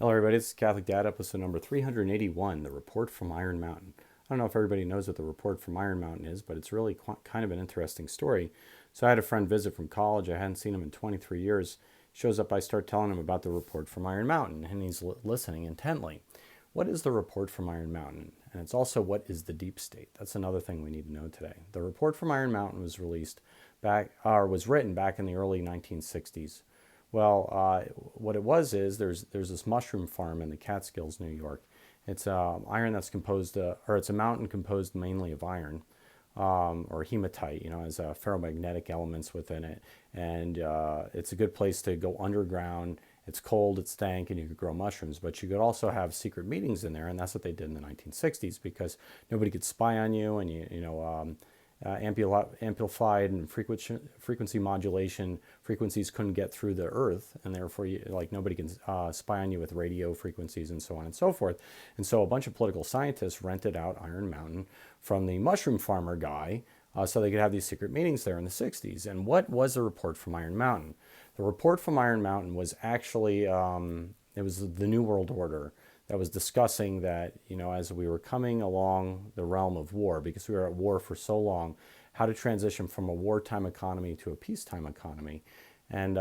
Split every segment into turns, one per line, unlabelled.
Hello, everybody. It's Catholic Dad, episode number 381, The Report from Iron Mountain. I don't know if everybody knows what the Report from Iron Mountain is, but it's really kind of an interesting story. So, I had a friend visit from college. I hadn't seen him in 23 years. Shows up, I start telling him about the Report from Iron Mountain, and he's listening intently. What is the Report from Iron Mountain? And it's also, what is the deep state? That's another thing we need to know today. The Report from Iron Mountain was was written back in the early 1960s. Well, what it was is there's this mushroom farm in the Catskills, New York. It's iron that's composed, or it's a mountain composed mainly of iron, or hematite. Has ferromagnetic elements within it, and it's a good place to go underground. It's cold, it's dank, and you could grow mushrooms. But you could also have secret meetings in there, and that's what they did in the 1960s because nobody could spy on you, and amplified and frequency modulation frequencies couldn't get through the earth, and therefore nobody can spy on you with radio frequencies and so on and so forth. And so a bunch of political scientists rented out Iron Mountain from the mushroom farmer guy, so they could have these secret meetings there in the 60s. And what was the Report from Iron Mountain? The Report from Iron Mountain was actually it was the New World Order that was discussing that, as we were coming along the realm of war, because we were at war for so long, how to transition from a wartime economy to a peacetime economy. And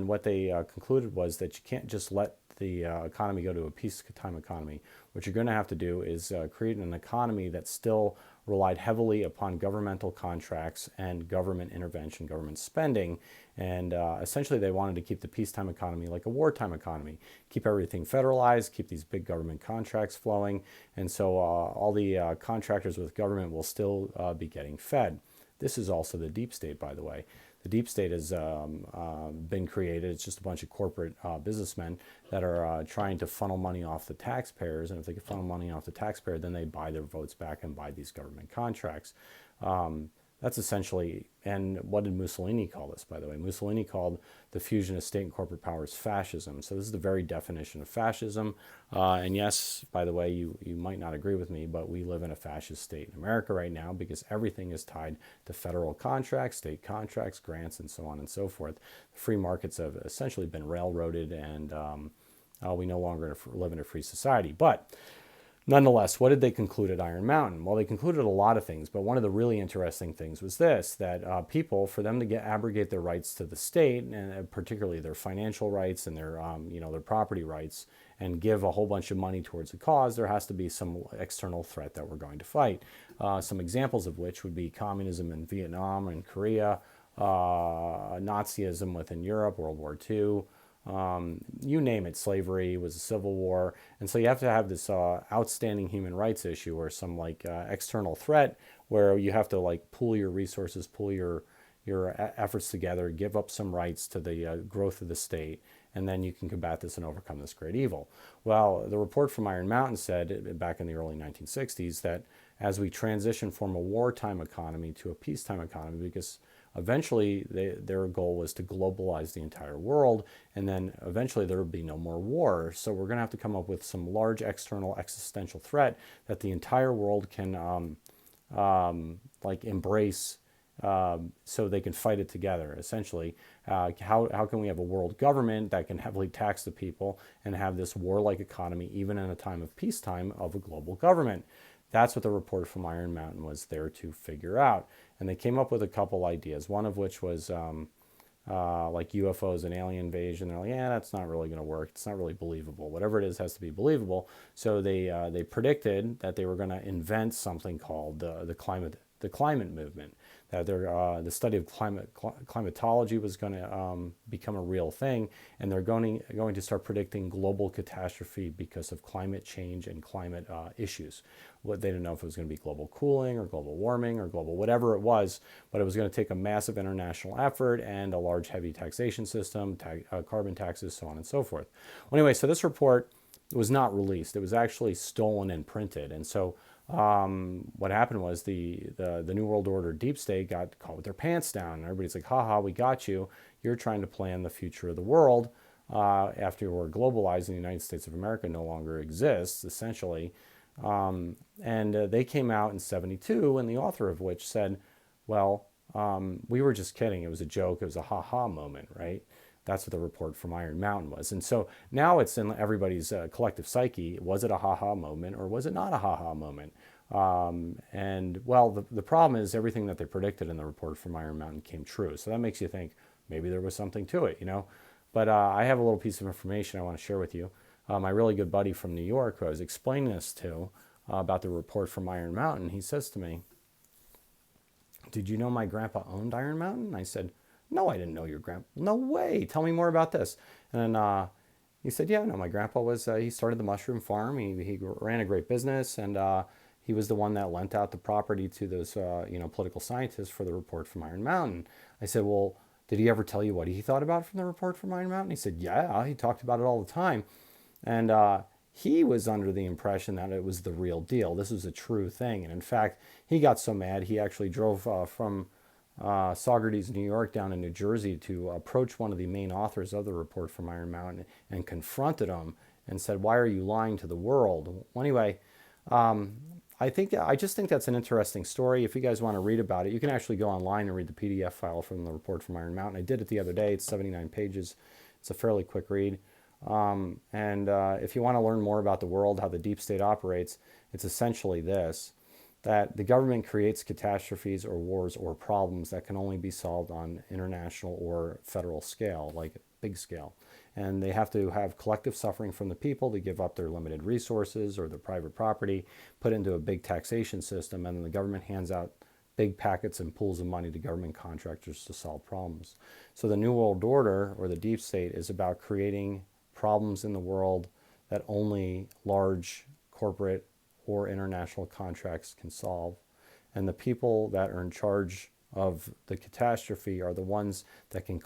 what they concluded was that you can't just let the economy go to a peacetime economy. What you're going to have to do is create an economy that still relied heavily upon governmental contracts and government intervention, government spending. And essentially, they wanted to keep the peacetime economy like a wartime economy, keep everything federalized, keep these big government contracts flowing. And so all the contractors with government will still be getting fed. This is also the deep state, by the way. The deep state has been created. It's just a bunch of corporate businessmen that are trying to funnel money off the taxpayers. And if they can funnel money off the taxpayer, then they buy their votes back and buy these government contracts. That's essentially, and what did Mussolini call this, by the way? Mussolini called the fusion of state and corporate powers fascism. So this is the very definition of fascism. And yes, by the way, you might not agree with me, but we live in a fascist state in America right now because everything is tied to federal contracts, state contracts, grants, and so on and so forth. The free markets have essentially been railroaded, and we no longer live in a free society. But nonetheless, what did they conclude at Iron Mountain? Well, they concluded a lot of things, but one of the really interesting things was this, that people, for them to abrogate their rights to the state, and particularly their financial rights and their property rights, and give a whole bunch of money towards a cause, there has to be some external threat that we're going to fight. Some examples of which would be communism in Vietnam and Korea, Nazism within Europe, World War II, you name it, slavery was a civil war. And so you have to have this outstanding human rights issue or some external threat where you have to pool your resources, pool your efforts together, give up some rights to the growth of the state, and then you can combat this and overcome this great evil. Well, the Report from Iron Mountain said back in the early 1960s that as we transition from a wartime economy to a peacetime economy, because eventually their goal was to globalize the entire world, and then eventually there would be no more war. So we're going to have to come up with some large external existential threat that the entire world can embrace, so they can fight it together. Essentially, how can we have a world government that can heavily tax the people and have this warlike economy even in a time of peacetime of a global government? That's what the Report from Iron Mountain was there to figure out. And they came up with a couple ideas, one of which was UFOs and alien invasion. They're like, yeah, that's not really going to work. It's not really believable. Whatever it is has to be believable. So they predicted that they were going to invent something called the climate movement. That the study of climatology was going to become a real thing, and they're going to start predicting global catastrophe because of climate change and climate issues. What they didn't know if it was going to be global cooling or global warming or global whatever it was, but it was going to take a massive international effort and a large heavy taxation system, carbon taxes, so on and so forth. Well, anyway, so this report was not released. It was actually stolen and printed, and so what happened was the New World Order deep state got caught with their pants down. And everybody's like, haha, we got you. You're trying to plan the future of the world after we're globalized and the United States of America no longer exists, essentially. And they came out in 72, and the author of which said, well, we were just kidding. It was a joke. It was a ha-ha moment, right? That's what the report from Iron Mountain was. And so now it's in everybody's collective psyche. Was it a ha-ha moment or was it not a ha-ha moment? And well, the problem is everything that they predicted in the report from Iron Mountain came true. So that makes you think maybe there was something to it, you know. But I have a little piece of information I want to share with you. My really good buddy from New York, who I was explaining this to about the report from Iron Mountain, he says to me, "Did you know my grandpa owned Iron Mountain?" I said, "No, I didn't know your grandpa." "No way. Tell me more about this." And then he said, "Yeah, no, my grandpa was, he started the mushroom farm. He ran a great business, and he was the one that lent out the property to those, political scientists for the report from Iron Mountain." I said, "Well, did he ever tell you what he thought about from the report from Iron Mountain?" He said, "Yeah, he talked about it all the time." And he was under the impression that it was the real deal. This was a true thing. And in fact, he got so mad, he actually drove from Saugerties, New York, down to New Jersey to approach one of the main authors of the report from Iron Mountain and confronted him and said, "Why are you lying to the world?" Well, anyway, I just think that's an interesting story. If you guys want to read about it, you can actually go online and read the PDF file from the report from Iron Mountain. I did it the other day. It's 79 pages. It's a fairly quick read. If you want to learn more about the world, how the deep state operates, it's essentially this, that the government creates catastrophes or wars or problems that can only be solved on international or federal scale, like big scale. And they have to have collective suffering from the people to give up their limited resources or their private property, put into a big taxation system, and then the government hands out big packets and pools of money to government contractors to solve problems. So the New World Order, or the deep state, is about creating problems in the world that only large corporate or international contracts can solve. And the people that are in charge of the catastrophe are the ones that can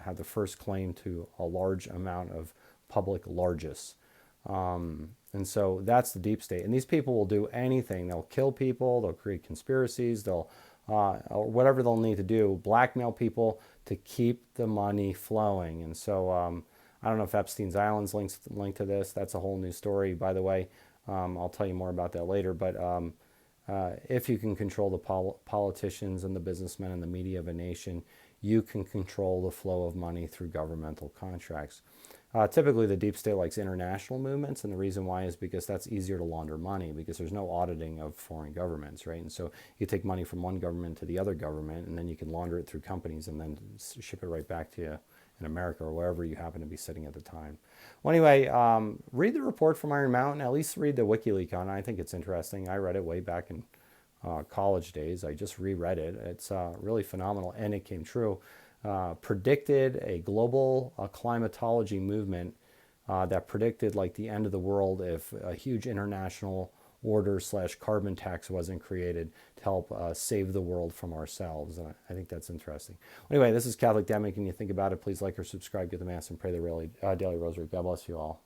have the first claim to a large amount of public largesse. And so that's the deep state. And these people will do anything. They'll kill people, they'll create conspiracies, they'll whatever they'll need to do, blackmail people to keep the money flowing. And so I don't know if Epstein's Island's linked to this. That's a whole new story, by the way. I'll tell you more about that later. But if you can control the politicians and the businessmen and the media of a nation, you can control the flow of money through governmental contracts. Typically, the deep state likes international movements, and the reason why is because that's easier to launder money because there's no auditing of foreign governments, right? And so you take money from one government to the other government, and then you can launder it through companies and then ship it right back to you in America or wherever you happen to be sitting at the time. Well, anyway, read the report from Iron Mountain. At least read the WikiLeaks on it. I think it's interesting. I read it way back in college days. I just reread it. It's really phenomenal, and it came true. Predicted a global climatology movement that predicted like the end of the world if a huge international order / carbon tax wasn't created to help save the world from ourselves. And I think that's interesting. Anyway, this is Catholic Demic, and you think about it, please like or subscribe, get the Mass, and pray the Daily Rosary. God bless you all.